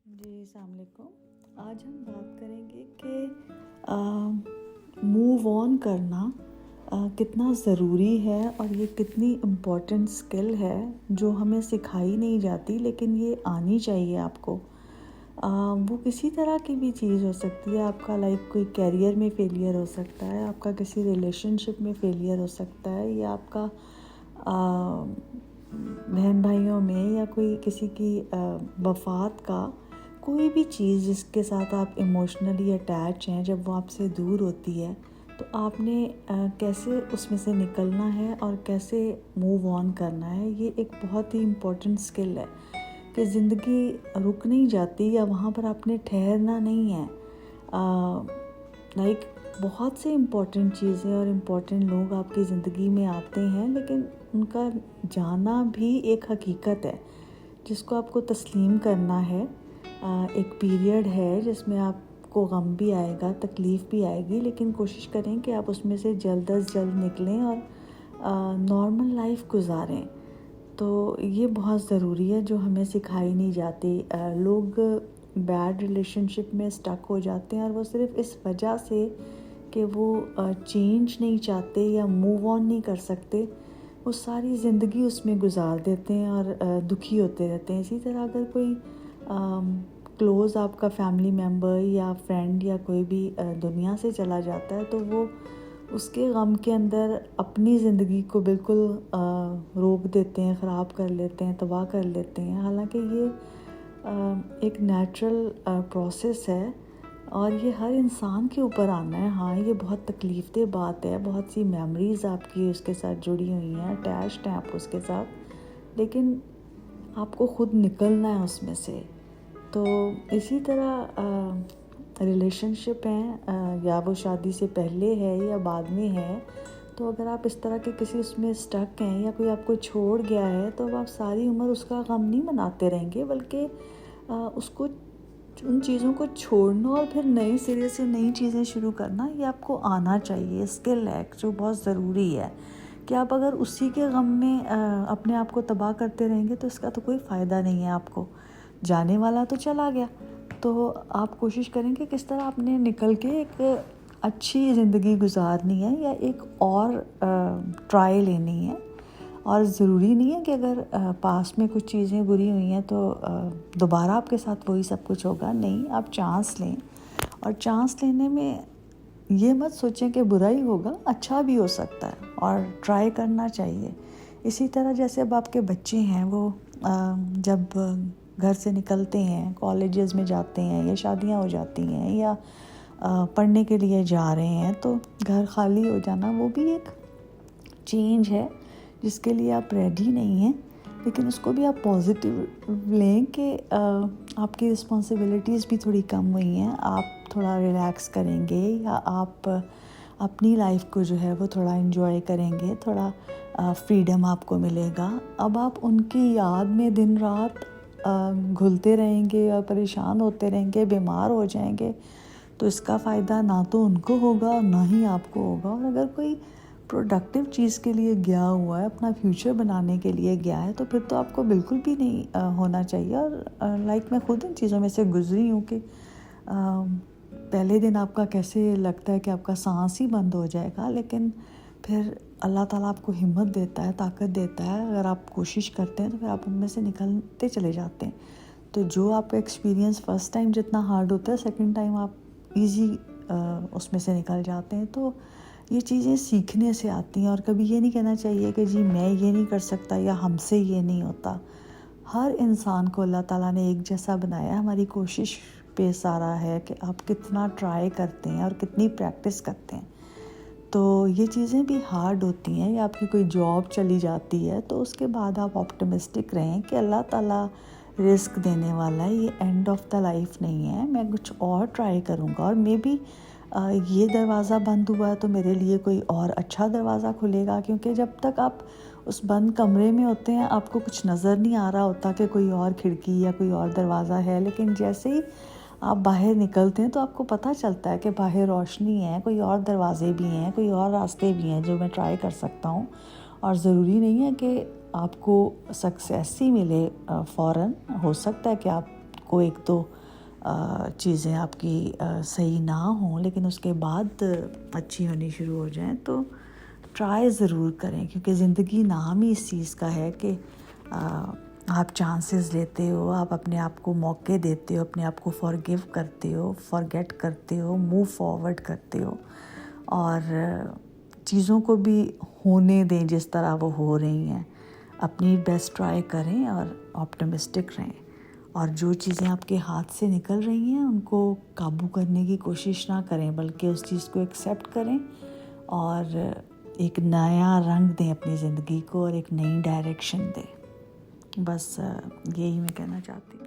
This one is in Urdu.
جی السلام علیکم۔ آج ہم بات کریں گے کہ موو آن کرنا کتنا ضروری ہے اور یہ کتنی امپورٹنٹ اسکل ہے جو ہمیں سکھائی نہیں جاتی، لیکن یہ آنی چاہیے آپ کو۔ وہ کسی طرح کی بھی چیز ہو سکتی ہے، آپ کا لائک کوئی کیریئر میں فیلئر ہو سکتا ہے، آپ کا کسی ریلیشن شپ میں فیلئر ہو سکتا ہے، یا آپ کا بہن بھائیوں میں یا کوئی کسی کی وفات کا کوئی بھی چیز جس کے ساتھ آپ ایموشنلی اٹیچ ہیں، جب وہ آپ سے دور ہوتی ہے تو آپ نے کیسے اس میں سے نکلنا ہے اور کیسے موو آن کرنا ہے۔ یہ ایک بہت ہی امپورٹنٹ اسکل ہے کہ زندگی رک نہیں جاتی یا وہاں پر آپ نے ٹھہرنا نہیں ہے۔ لائک بہت سے امپورٹنٹ چیزیں اور امپورٹنٹ لوگ آپ کی زندگی میں آتے ہیں، لیکن ان کا جانا بھی ایک حقیقت ہے جس کو آپ کو تسلیم کرنا ہے۔ ایک پیریڈ ہے جس میں آپ کو غم بھی آئے گا، تکلیف بھی آئے گی، لیکن کوشش کریں کہ آپ اس میں سے جلد از جلد نکلیں اور نارمل لائف گزاریں۔ تو یہ بہت ضروری ہے جو ہمیں سکھائی نہیں جاتی۔ لوگ بیڈ ریلیشن شپ میں اسٹک ہو جاتے ہیں، اور وہ صرف اس وجہ سے کہ وہ چینج نہیں چاہتے یا موو آن نہیں کر سکتے، وہ ساری زندگی اس میں گزار دیتے ہیں اور دکھی ہوتے رہتے ہیں۔ اسی طرح اگر کوئی کلوز آپ کا فیملی ممبر یا فرینڈ یا کوئی بھی دنیا سے چلا جاتا ہے، تو وہ اس کے غم کے اندر اپنی زندگی کو بالکل روک دیتے ہیں، خراب کر لیتے ہیں، تباہ کر لیتے ہیں، حالانکہ یہ ایک نیچرل پروسیس ہے اور یہ ہر انسان کے اوپر آنا ہے۔ ہاں، یہ بہت تکلیف دہ بات ہے، بہت سی میموریز آپ کی اس کے ساتھ جڑی ہوئی ہیں، اٹیچڈ ہیں آپ اس کے ساتھ، لیکن آپ کو خود نکلنا ہے اس میں سے۔ تو اسی طرح ریلیشن شپ ہیں، یا وہ شادی سے پہلے ہے یا بعد میں ہے، تو اگر آپ اس طرح کے کسی اس میں اسٹک ہیں یا کوئی آپ کو چھوڑ گیا ہے، تو اب آپ ساری عمر اس کا غم نہیں مناتے رہیں گے، بلکہ اس کو ان چیزوں کو چھوڑنا اور پھر نئے سرے سے نئی چیزیں شروع کرنا، یہ آپ کو آنا چاہیے۔ اسکل ہے جو بہت ضروری ہے کہ آپ اگر اسی کے غم میں اپنے آپ کو تباہ کرتے رہیں گے تو اس کا تو کوئی فائدہ نہیں ہے آپ کو۔ جانے والا تو چلا گیا، تو آپ کوشش کریں کہ کس طرح آپ نے نکل کے ایک اچھی زندگی گزارنی ہے یا ایک اور ٹرائی لینی ہے۔ اور ضروری نہیں ہے کہ اگر پاس میں کچھ چیزیں بری ہوئی ہیں تو دوبارہ آپ کے ساتھ وہی سب کچھ ہوگا، نہیں، آپ چانس لیں، اور چانس لینے میں یہ مت سوچیں کہ برا ہی ہوگا، اچھا بھی ہو سکتا ہے اور ٹرائی کرنا چاہیے۔ اسی طرح جیسے اب آپ کے بچے ہیں، وہ جب گھر سے نکلتے ہیں، کالجز میں جاتے ہیں یا شادیاں ہو جاتی ہیں یا پڑھنے کے لیے جا رہے ہیں، تو گھر خالی ہو جانا وہ بھی ایک چینج ہے جس کے لیے آپ ریڈی نہیں ہیں، لیکن اس کو بھی آپ پازیٹیو لیں کہ آپ کی رسپانسبلٹیز بھی تھوڑی کم ہوئی ہیں، آپ تھوڑا ریلیکس کریں گے، یا آپ اپنی لائف کو جو ہے وہ تھوڑا انجوائے کریں گے، تھوڑا فریڈم آپ کو ملے گا۔ اب آپ ان کی یاد میں دن رات گھلتے رہیں گے اور پریشان ہوتے رہیں گے، بیمار ہو جائیں گے، تو اس کا فائدہ نہ تو ان کو ہوگا اور نہ ہی آپ کو ہوگا۔ اور اگر کوئی پروڈکٹیو چیز کے لیے گیا ہوا ہے، اپنا فیوچر بنانے کے لیے گیا ہے، تو پھر تو آپ کو بالکل بھی نہیں ہونا چاہیے۔ اور لائک میں خود ان چیزوں میں سے گزری ہوں کہ پہلے دن آپ کا کیسے لگتا ہے کہ آپ کا سانس ہی بند ہو جائے گا، لیکن پھر اللہ تعالیٰ آپ کو ہمت دیتا ہے، طاقت دیتا ہے، اگر آپ کوشش کرتے ہیں تو پھر آپ ان میں سے نکلتے چلے جاتے ہیں۔ تو جو آپ کا ایکسپیرینس فرسٹ ٹائم جتنا ہارڈ ہوتا ہے، سیکنڈ ٹائم آپ ایزی اس میں سے نکل جاتے ہیں۔ تو یہ چیزیں سیکھنے سے آتی ہیں، اور کبھی یہ نہیں کہنا چاہیے کہ جی میں یہ نہیں کر سکتا یا ہم سے یہ نہیں ہوتا۔ ہر انسان کو اللہ تعالیٰ نے ایک جیسا بنایا ہے، ہماری کوشش پہ سارا ہے کہ آپ کتنا ٹرائی کرتے ہیں اور کتنی پریکٹس کرتے ہیں۔ تو یہ چیزیں بھی ہارڈ ہوتی ہیں، یا آپ کی کوئی جاب چلی جاتی ہے تو اس کے بعد آپ آپٹمسٹک رہیں کہ اللہ تعالیٰ رزق دینے والا ہے، یہ اینڈ آف دا لائف نہیں ہے، میں کچھ اور ٹرائی کروں گا، اور مے بی یہ دروازہ بند ہوا ہے تو میرے لیے کوئی اور اچھا دروازہ کھلے گا۔ کیونکہ جب تک آپ اس بند کمرے میں ہوتے ہیں، آپ کو کچھ نظر نہیں آ رہا ہوتا کہ کوئی اور کھڑکی یا کوئی اور دروازہ ہے، لیکن جیسے ہی آپ باہر نکلتے ہیں تو آپ کو پتہ چلتا ہے کہ باہر روشنی ہے، کوئی اور دروازے بھی ہیں، کوئی اور راستے بھی ہیں جو میں ٹرائی کر سکتا ہوں۔ اور ضروری نہیں ہے کہ آپ کو سکسیس ہی ملے فوراً، ہو سکتا ہے کہ آپ کو ایک دو چیزیں آپ کی صحیح نہ ہوں لیکن اس کے بعد اچھی ہونی شروع ہو جائیں تو ٹرائی ضرور کریں، کیونکہ زندگی نام ہی اس چیز کا ہے کہ آپ چانسز لیتے ہو، آپ اپنے آپ کو موقع دیتے ہو، اپنے آپ کو فارگیو کرتے ہو، فارگیٹ کرتے ہو، موو فارورڈ کرتے ہو، اور چیزوں کو بھی ہونے دیں جس طرح وہ ہو رہی ہیں. اپنی بیسٹ ٹرائی کریں اور آپٹمسٹک رہیں، اور جو چیزیں آپ کے ہاتھ سے نکل رہی ہیں ان کو قابو کرنے کی کوشش نہ کریں، بلکہ اس چیز کو ایکسیپٹ کریں اور ایک نیا رنگ دیں اپنی زندگی کو اور ایک نئی ڈائریکشن دیں. بس یہی میں کہنا چاہتی ہوں.